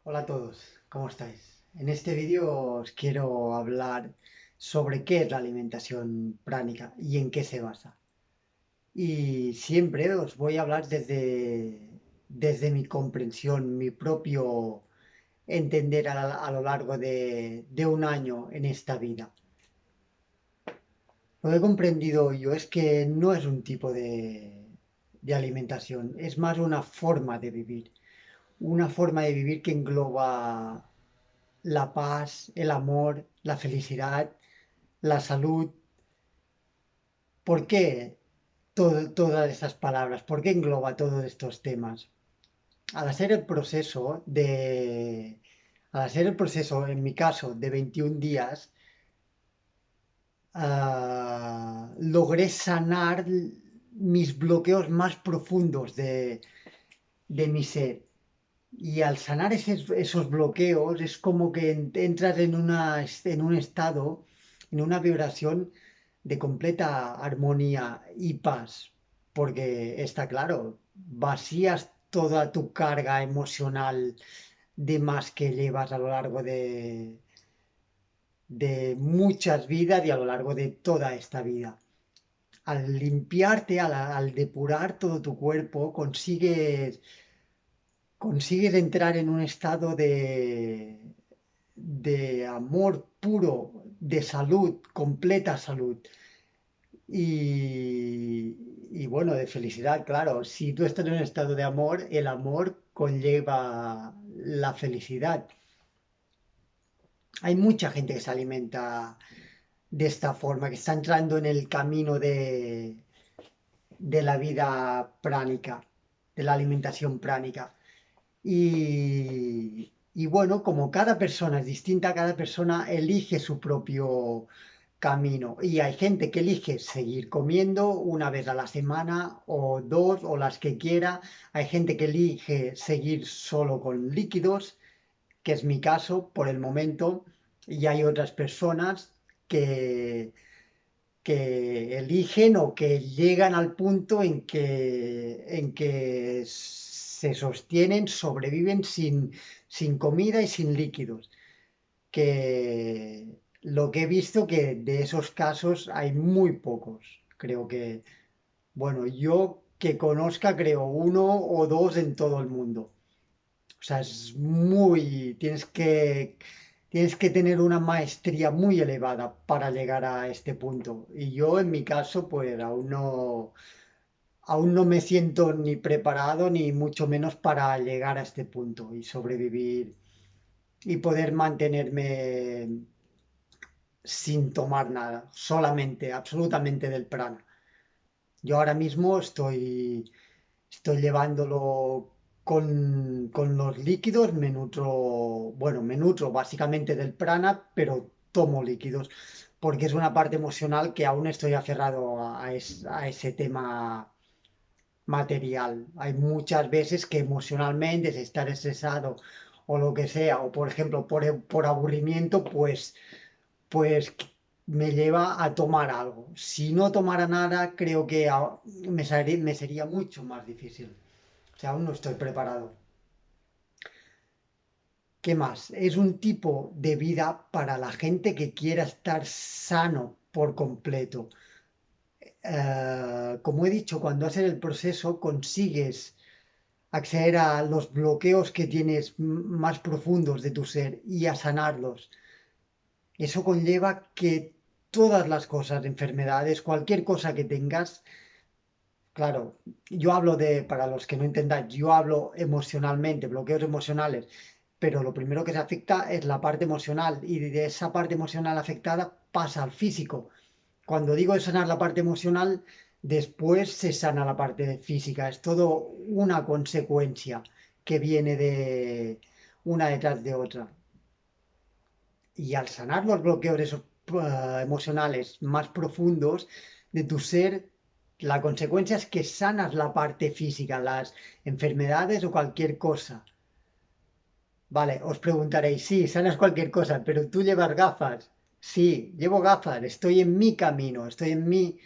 Hola a todos, ¿cómo estáis? En este vídeo os quiero hablar sobre qué es la alimentación pránica y en qué se basa. Y siempre os voy a hablar desde mi comprensión, mi propio entender a lo largo de un año en esta vida. Lo que he comprendido yo es que no es un tipo de alimentación, es más una forma de vivir. Una forma de vivir que engloba la paz, el amor, la felicidad, la salud. ¿Por qué todas estas palabras? ¿Por qué engloba todos estos temas? Al hacer el proceso al hacer el proceso, en mi caso, de 21 días, logré sanar mis bloqueos más profundos de mi ser. Y al sanar esos bloqueos es como que entras en un estado, en una vibración de completa armonía y paz, porque está claro, vacías toda tu carga emocional de más que llevas a lo largo de muchas vidas y a lo largo de toda esta vida. Al limpiarte, al depurar todo tu cuerpo, consigues entrar en un estado de amor puro, de salud, completa salud. Y bueno, de felicidad, claro. Si tú estás en un estado de amor, el amor conlleva la felicidad. Hay mucha gente que se alimenta de esta forma, que está entrando en el camino de la vida pránica, de la alimentación pránica. Y bueno, como cada persona es distinta, cada persona elige su propio camino. Y hay gente que elige seguir comiendo una vez a la semana o dos o las que quiera. Hay gente que elige seguir solo con líquidos, que es mi caso por el momento. Y hay otras personas que, que eligen o que llegan al punto en que se sostienen, sobreviven sin comida y sin líquidos. Que lo que he visto que de esos casos hay muy pocos. Creo que, bueno, yo que conozca, creo uno o dos en todo el mundo. O sea, es muy, tienes que tener una maestría muy elevada para llegar a este punto. Y yo, en mi caso, pues aún no me siento ni preparado, ni mucho menos para llegar a este punto y sobrevivir y poder mantenerme sin tomar nada, solamente, absolutamente del prana. Yo ahora mismo estoy llevándolo con los líquidos, me nutro, bueno, me nutro básicamente del prana, pero tomo líquidos, porque es una parte emocional que aún estoy aferrado a ese tema material. Hay muchas veces que emocionalmente, si estar estresado o lo que sea, o por ejemplo por aburrimiento, pues me lleva a tomar algo. Si no tomara nada, creo que me sería mucho más difícil. O sea, aún no estoy preparado. ¿Qué más? Es un tipo de vida para la gente que quiera estar sano por completo. Como he dicho, cuando haces el proceso consigues acceder a los bloqueos que tienes más profundos de tu ser y a sanarlos. Eso conlleva que todas las cosas, enfermedades, cualquier cosa que tengas, claro, yo hablo para los que no entendáis, yo hablo emocionalmente, bloqueos emocionales, pero lo primero que se afecta es la parte emocional y de esa parte emocional afectada pasa al físico. Cuando digo de sanar la parte emocional, después se sana la parte física. Es todo una consecuencia que viene de una detrás de otra. Y al sanar los bloqueos esos, emocionales más profundos de tu ser, la consecuencia es que sanas la parte física, las enfermedades o cualquier cosa. Vale, os preguntaréis, sí, sanas cualquier cosa, pero tú llevas gafas. Sí, llevo gafas, estoy en mi camino, estoy en mi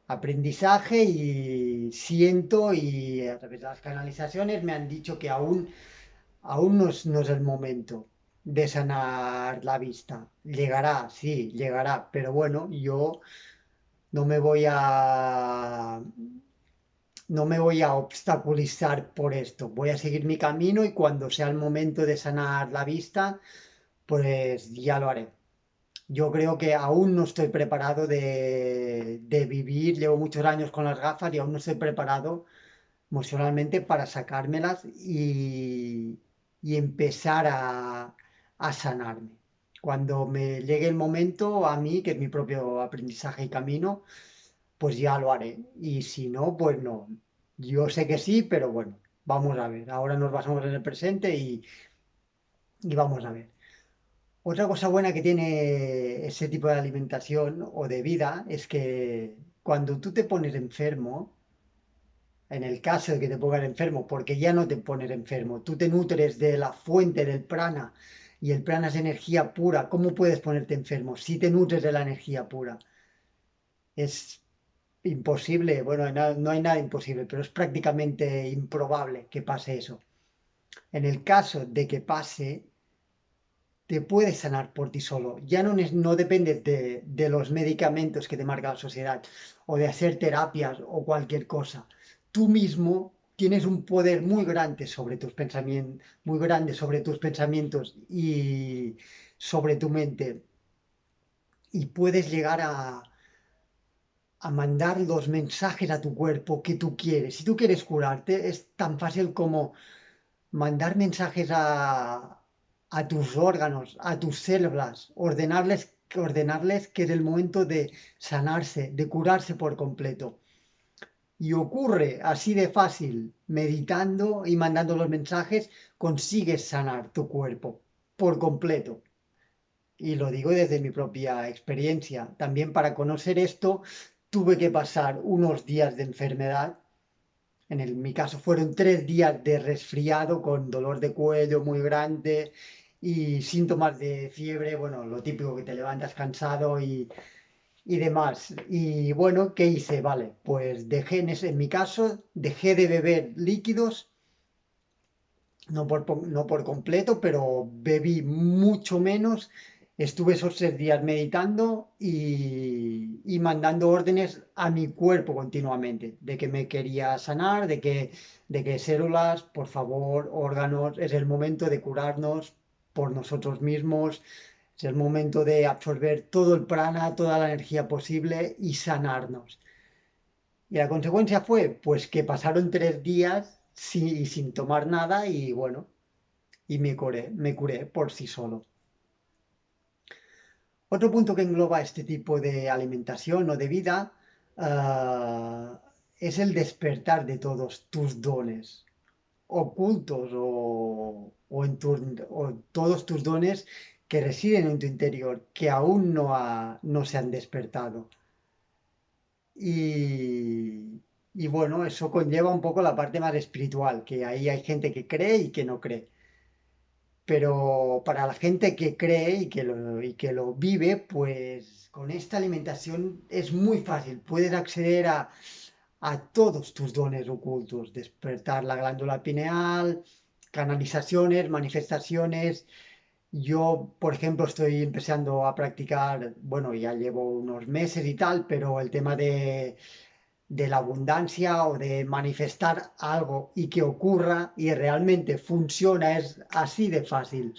aprendizaje y siento y a través de las canalizaciones me han dicho que aún no es el momento de sanar la vista. Llegará, sí, llegará, pero bueno, yo no me voy a no me voy a obstaculizar por esto. Voy a seguir mi camino y cuando sea el momento de sanar la vista, pues ya lo haré. Yo creo que aún no estoy preparado de vivir, llevo muchos años con las gafas y aún no estoy preparado emocionalmente para sacármelas y empezar a sanarme. Cuando me llegue el momento, a mí, que es mi propio aprendizaje y camino, pues ya lo haré. Y si no, pues no. Yo sé que sí, pero bueno, vamos a ver. Ahora nos basamos en el presente y vamos a ver. Otra cosa buena que tiene ese tipo de alimentación o de vida es que cuando tú te pones enfermo, en el caso de que te pongas enfermo, porque ya no te pones enfermo, tú te nutres de la fuente del prana y el prana es energía pura, ¿cómo puedes ponerte enfermo si te nutres de la energía pura? Es imposible, bueno, no hay nada imposible, pero es prácticamente improbable que pase eso. En el caso de que pase, te puedes sanar por ti solo. Ya no dependes de los medicamentos que te marca la sociedad o de hacer terapias o cualquier cosa. Tú mismo tienes un poder muy grande sobre tus pensamientos, muy grande sobre tus pensamientos y sobre tu mente. Y puedes llegar a mandar los mensajes a tu cuerpo que tú quieres. Si tú quieres curarte, es tan fácil como mandar mensajes a tus órganos, a tus células, ordenarles que es el momento de sanarse, de curarse por completo. Y ocurre así de fácil, meditando y mandando los mensajes, consigues sanar tu cuerpo por completo. Y lo digo desde mi propia experiencia. También para conocer esto tuve que pasar unos días de enfermedad. Mi caso fueron 3 días de resfriado con dolor de cuello muy grande y síntomas de fiebre, bueno, lo típico que te levantas cansado y demás. Y bueno, ¿qué hice? Vale, pues en mi caso, dejé de beber líquidos, no por completo, pero bebí mucho menos. Estuve esos 3 días meditando y mandando órdenes a mi cuerpo continuamente, de que me quería sanar, de que células, por favor, órganos, es el momento de curarnos por nosotros mismos, es el momento de absorber todo el prana, toda la energía posible y sanarnos. Y la consecuencia fue, pues que pasaron 3 días sin tomar nada y bueno, y me curé por sí solo. Otro punto que engloba este tipo de alimentación o de vida es el despertar de todos tus dones ocultos o todos tus dones que residen en tu interior, que aún no se han despertado. Y bueno, eso conlleva un poco la parte más espiritual, que ahí hay gente que cree y que no cree. Pero para la gente que cree y que lo vive, pues con esta alimentación es muy fácil. Puedes acceder a todos tus dones ocultos, despertar la glándula pineal, canalizaciones, manifestaciones. Yo, por ejemplo, estoy empezando a practicar, bueno, ya llevo unos meses y tal, pero el tema de la abundancia o de manifestar algo y que ocurra y realmente funciona es así de fácil.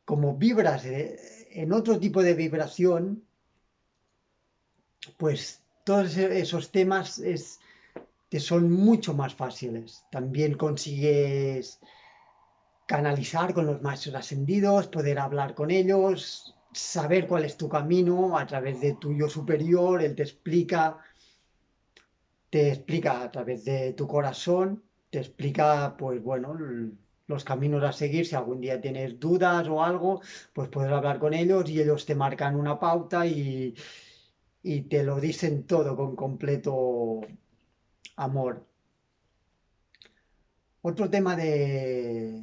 Como vibras en otro tipo de vibración, pues todos esos temas te son mucho más fáciles. También consigues canalizar con los maestros ascendidos, poder hablar con ellos, saber cuál es tu camino a través de tu yo superior, él te explica a través de tu corazón, te explica, pues bueno, los caminos a seguir. Si algún día tienes dudas o algo, pues puedes hablar con ellos y ellos te marcan una pauta y te lo dicen todo con completo amor. Otro tema de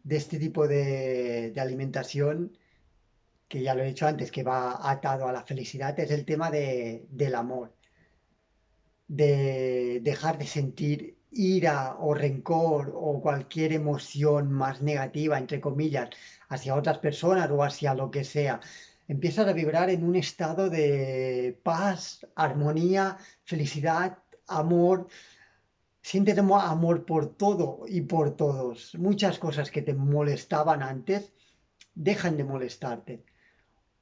este tipo de alimentación, que ya lo he dicho antes, que va atado a la felicidad, es el tema del amor, de dejar de sentir ira o rencor o cualquier emoción más negativa, entre comillas, hacia otras personas o hacia lo que sea, empiezas a vibrar en un estado de paz, armonía, felicidad, amor. Sientes amor por todo y por todos. Muchas cosas que te molestaban antes dejan de molestarte.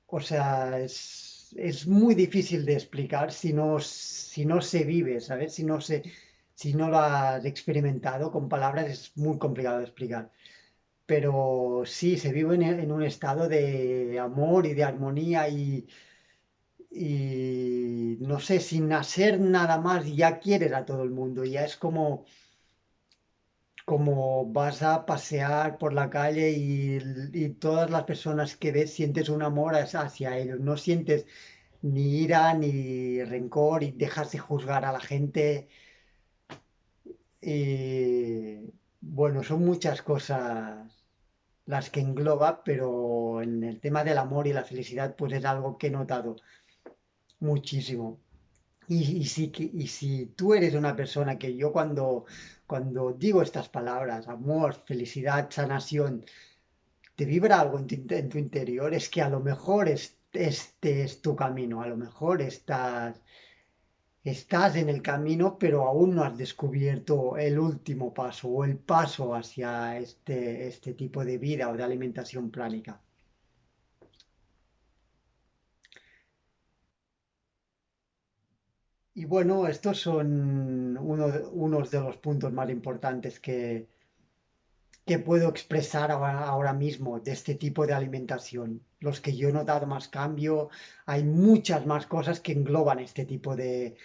O sea, es muy difícil de explicar si no se vive, ¿sabes? Si no lo has experimentado con palabras, es muy complicado de explicar. Pero sí, se vive en un estado de amor y de armonía y no sé, sin hacer nada más, ya quieres a todo el mundo. Ya es como vas a pasear por la calle y todas las personas que ves sientes un amor hacia ellos. No sientes ni ira, ni rencor, y dejas de juzgar a la gente. Bueno, son muchas cosas las que engloba, pero en el tema del amor y la felicidad, pues es algo que he notado muchísimo. Y si tú eres una persona que yo cuando digo estas palabras, amor, felicidad, sanación, te vibra algo en tu interior, es que a lo mejor este es tu camino, a lo mejor estás en el camino, pero aún no has descubierto el último paso o el paso hacia este tipo de vida o de alimentación pránica. Y bueno, estos son unos de los puntos más importantes que puedo expresar ahora mismo de este tipo de alimentación. Los que yo he notado más cambio, hay muchas más cosas que engloban este tipo de,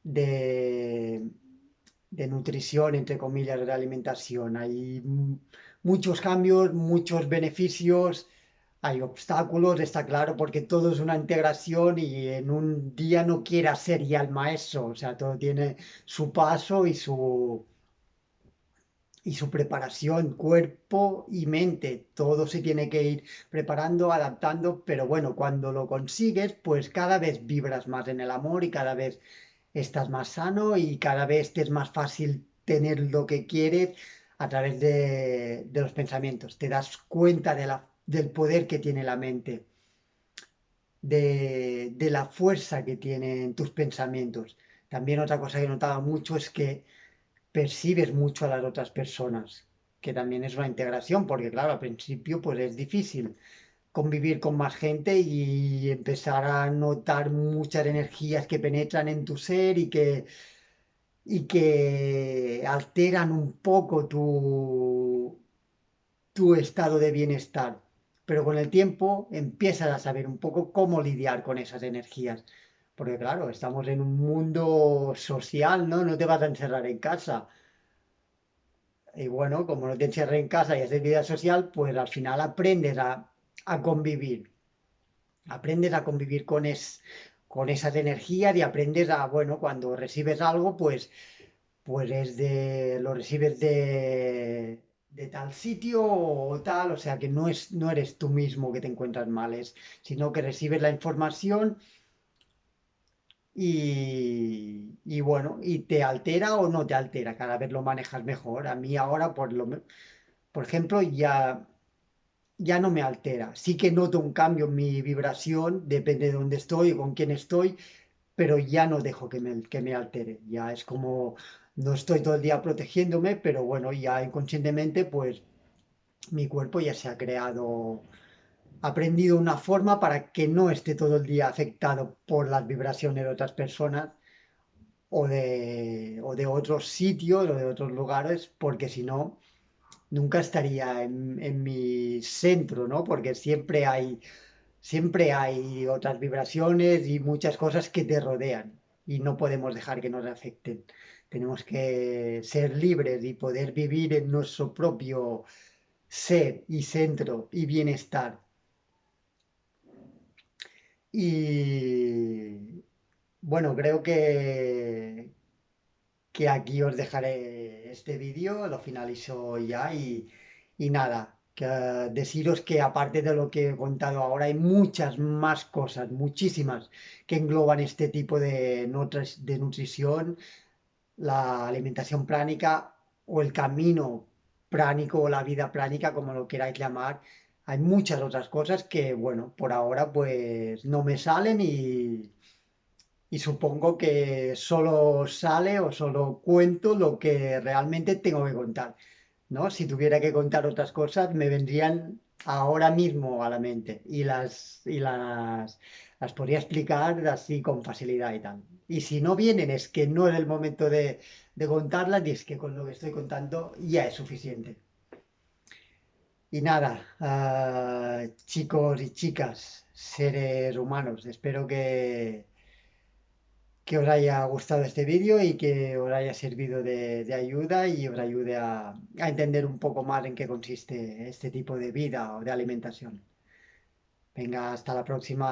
de nutrición, entre comillas, de alimentación. Hay muchos cambios, muchos beneficios, hay obstáculos, está claro, porque todo es una integración y en un día no quiera ser ya el maestro, o sea, todo tiene su paso y su preparación, cuerpo y mente, todo se tiene que ir preparando, adaptando, pero bueno, cuando lo consigues, pues cada vez vibras más en el amor y cada vez estás más sano y cada vez te es más fácil tener lo que quieres a través de los pensamientos. Te das cuenta del poder que tiene la mente, de la fuerza que tienen tus pensamientos. También otra cosa que he notado mucho es que percibes mucho a las otras personas, que también es una integración, porque claro, al principio pues es difícil convivir con más gente y empezar a notar muchas energías que penetran en tu ser y que alteran un poco tu estado de bienestar. Pero con el tiempo empiezas a saber un poco cómo lidiar con esas energías. Porque claro, estamos en un mundo social, ¿no? No te vas a encerrar en casa. Y bueno, como no te encierras en casa y haces vida social, pues al final aprendes a convivir. Aprendes a convivir con esas energías y aprendes a, bueno, cuando recibes algo, pues lo recibes de tal sitio o tal, o sea que no eres tú mismo que te encuentras mal, sino que recibes la información y bueno, y te altera o no te altera, cada vez lo manejas mejor. A mí ahora, por ejemplo, ya no me altera. Sí que noto un cambio en mi vibración, depende de dónde estoy o con quién estoy, pero ya no dejo que me altere. Ya es como, no estoy todo el día protegiéndome, pero bueno, ya inconscientemente, pues mi cuerpo ya se ha creado, ha aprendido una forma para que no esté todo el día afectado por las vibraciones de otras personas o de otros sitios o de otros lugares, porque si no, nunca estaría en mi centro, ¿no? Porque siempre hay otras vibraciones y muchas cosas que te rodean y no podemos dejar que nos afecten. Tenemos que ser libres y poder vivir en nuestro propio ser y centro y bienestar. Y bueno, creo que aquí os dejaré este vídeo, lo finalizo ya y nada, deciros que aparte de lo que he contado ahora hay muchas más cosas, muchísimas, que engloban este tipo de nutrición la alimentación pránica o el camino pránico o la vida pránica, como lo queráis llamar. Hay muchas otras cosas que, bueno, por ahora pues no me salen y supongo que solo sale o solo cuento lo que realmente tengo que contar, ¿no? Si tuviera que contar otras cosas, me vendrían ahora mismo a la mente las podría explicar así con facilidad y tal. Y si no vienen, es que no es el momento de contarlas y es que con lo que estoy contando ya es suficiente. Y nada, chicos y chicas, seres humanos, espero que os haya gustado este vídeo y que os haya servido de ayuda y os ayude a entender un poco más en qué consiste este tipo de vida o de alimentación. Venga, hasta la próxima.